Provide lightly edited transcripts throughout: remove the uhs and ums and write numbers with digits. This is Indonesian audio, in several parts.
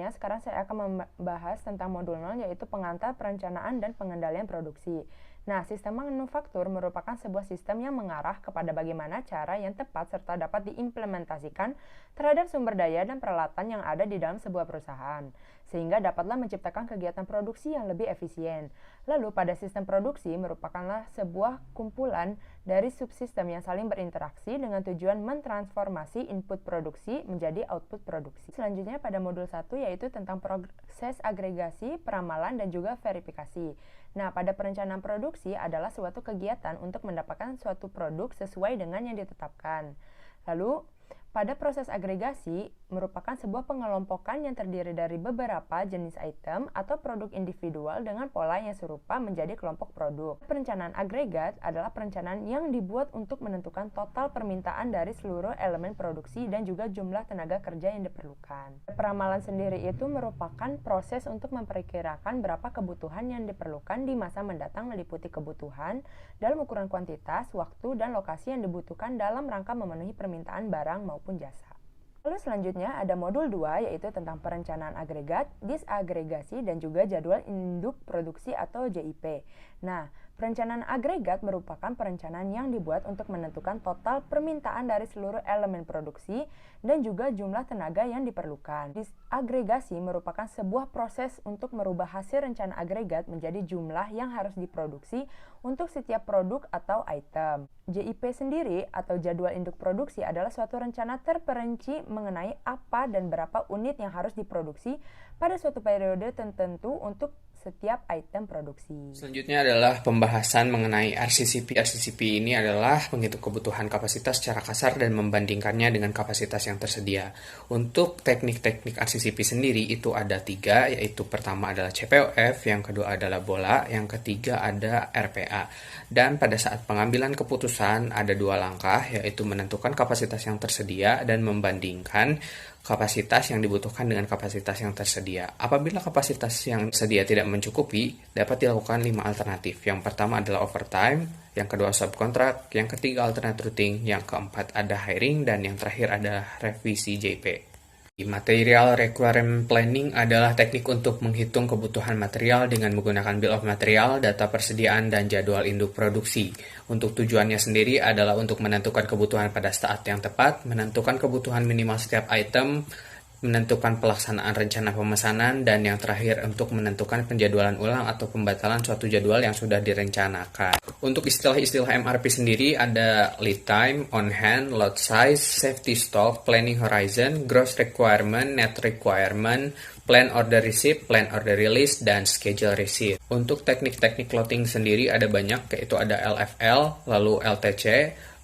selanjutnya, sekarang saya akan membahas tentang modul 0, yaitu pengantar, perencanaan, dan pengendalian produksi. Nah, sistem manufaktur merupakan sebuah sistem yang mengarah kepada bagaimana cara yang tepat serta dapat diimplementasikan terhadap sumber daya dan peralatan yang ada di dalam sebuah perusahaan, sehingga dapatlah menciptakan kegiatan produksi yang lebih efisien. Lalu, pada sistem produksi merupakanlah sebuah kumpulan dari subsistem yang saling berinteraksi dengan tujuan mentransformasi input produksi menjadi output produksi. Selanjutnya pada modul 1 yaitu tentang proses agregasi, peramalan, dan juga verifikasi. Nah, pada perencanaan produksi adalah suatu kegiatan untuk mendapatkan suatu produk sesuai dengan yang ditetapkan. Lalu, pada proses agregasi merupakan sebuah pengelompokan yang terdiri dari beberapa jenis item atau produk individual dengan pola yang serupa menjadi kelompok produk. Perencanaan agregat adalah perencanaan yang dibuat untuk menentukan total permintaan dari seluruh elemen produksi dan juga jumlah tenaga kerja yang diperlukan. Peramalan sendiri itu merupakan proses untuk memperkirakan berapa kebutuhan yang diperlukan di masa mendatang, meliputi kebutuhan dalam ukuran kuantitas, waktu, dan lokasi yang dibutuhkan dalam rangka memenuhi permintaan barang maupun jasa. Lalu selanjutnya ada modul 2 yaitu tentang perencanaan agregat, disagregasi, dan juga jadwal induk produksi atau JIP. Nah, perencanaan agregat merupakan perencanaan yang dibuat untuk menentukan total permintaan dari seluruh elemen produksi dan juga jumlah tenaga yang diperlukan. Disagregasi merupakan sebuah proses untuk merubah hasil rencana agregat menjadi jumlah yang harus diproduksi untuk setiap produk atau item. JIP sendiri atau jadwal induk produksi adalah suatu rencana terperinci mengenai apa dan berapa unit yang harus diproduksi pada suatu periode tertentu untuk setiap item produksi. Selanjutnya adalah pembahasan mengenai RCCP. RCCP ini adalah menghitung kebutuhan kapasitas secara kasar dan membandingkannya dengan kapasitas yang tersedia. Untuk teknik-teknik RCCP sendiri itu ada 3, yaitu pertama adalah CPOF, yang kedua adalah bola, yang ketiga ada RPA. Dan pada saat pengambilan keputusan ada 2 langkah, yaitu menentukan kapasitas yang tersedia dan membandingkan kapasitas yang dibutuhkan dengan kapasitas yang tersedia. Apabila kapasitas yang tersedia tidak mencukupi, dapat dilakukan 5 alternatif. Yang pertama adalah overtime, yang kedua subkontrak, yang ketiga alternate routing, yang keempat ada hiring, dan yang terakhir adalah revisi JP. Material Requirement Planning adalah teknik untuk menghitung kebutuhan material dengan menggunakan Bill of Material, data persediaan, dan jadwal induk produksi. Untuk tujuannya sendiri adalah untuk menentukan kebutuhan pada saat yang tepat, menentukan kebutuhan minimal setiap item, menentukan pelaksanaan rencana pemesanan, dan yang terakhir untuk menentukan penjadwalan ulang atau pembatalan suatu jadwal yang sudah direncanakan. Untuk istilah-istilah MRP sendiri ada lead time, on hand, lot size, safety stock, planning horizon, gross requirement, net requirement, plan order receipt, plan order release, dan schedule receipt. Untuk teknik-teknik loading sendiri ada banyak, yaitu ada LFL, lalu LTC,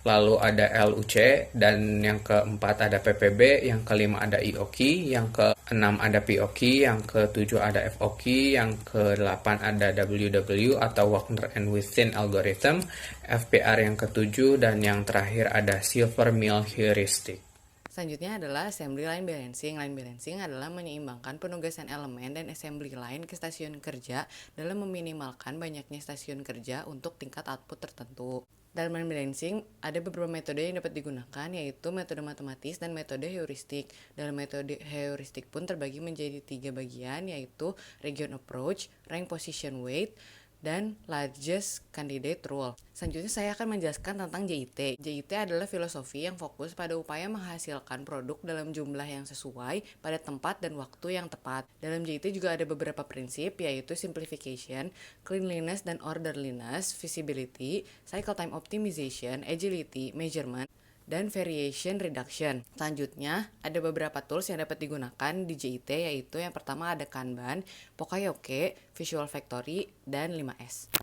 lalu ada LUC, dan yang keempat ada PPB, yang kelima ada IOQ, yang keenam ada POQ, yang ketujuh ada FOQ, yang kedelapan ada WW atau Wagner and Within algorithm, FPR yang ketujuh, dan yang terakhir ada Silver Mill heuristic. Selanjutnya adalah assembly line balancing. Line balancing adalah menyeimbangkan penugasan elemen dan assembly line ke stasiun kerja dalam meminimalkan banyaknya stasiun kerja untuk tingkat output tertentu. Dalam line balancing, ada beberapa metode yang dapat digunakan, yaitu metode matematis dan metode heuristik. Dalam metode heuristik pun terbagi menjadi 3 bagian, yaitu region approach, rank position weight, dan largest candidate rule. Selanjutnya saya akan menjelaskan tentang JIT. JIT adalah filosofi yang fokus pada upaya menghasilkan produk dalam jumlah yang sesuai pada tempat dan waktu yang tepat. Dalam JIT juga ada beberapa prinsip, yaitu simplification, cleanliness dan orderliness, feasibility, cycle time optimization, agility, measurement, dan variation reduction. Selanjutnya, ada beberapa tools yang dapat digunakan di JIT, yaitu yang pertama ada Kanban, Pokayoke, Visual Factory, dan 5S.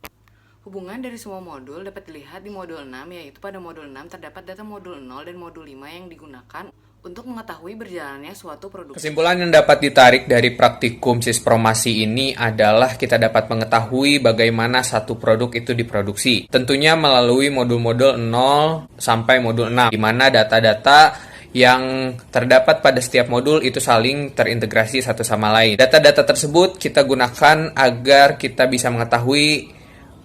Hubungan dari semua modul dapat dilihat di modul 6, yaitu pada modul 6 terdapat data modul 0 dan modul 5 yang digunakan untuk mengetahui berjalannya suatu produksi. Kesimpulan yang dapat ditarik dari praktikum Sispromasi ini adalah kita dapat mengetahui bagaimana satu produk itu diproduksi. Tentunya melalui modul-modul 0 sampai modul 6, di mana data-data yang terdapat pada setiap modul itu saling terintegrasi satu sama lain. Data-data tersebut kita gunakan agar kita bisa mengetahui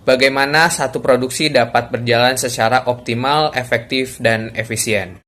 bagaimana satu produksi dapat berjalan secara optimal, efektif, dan efisien.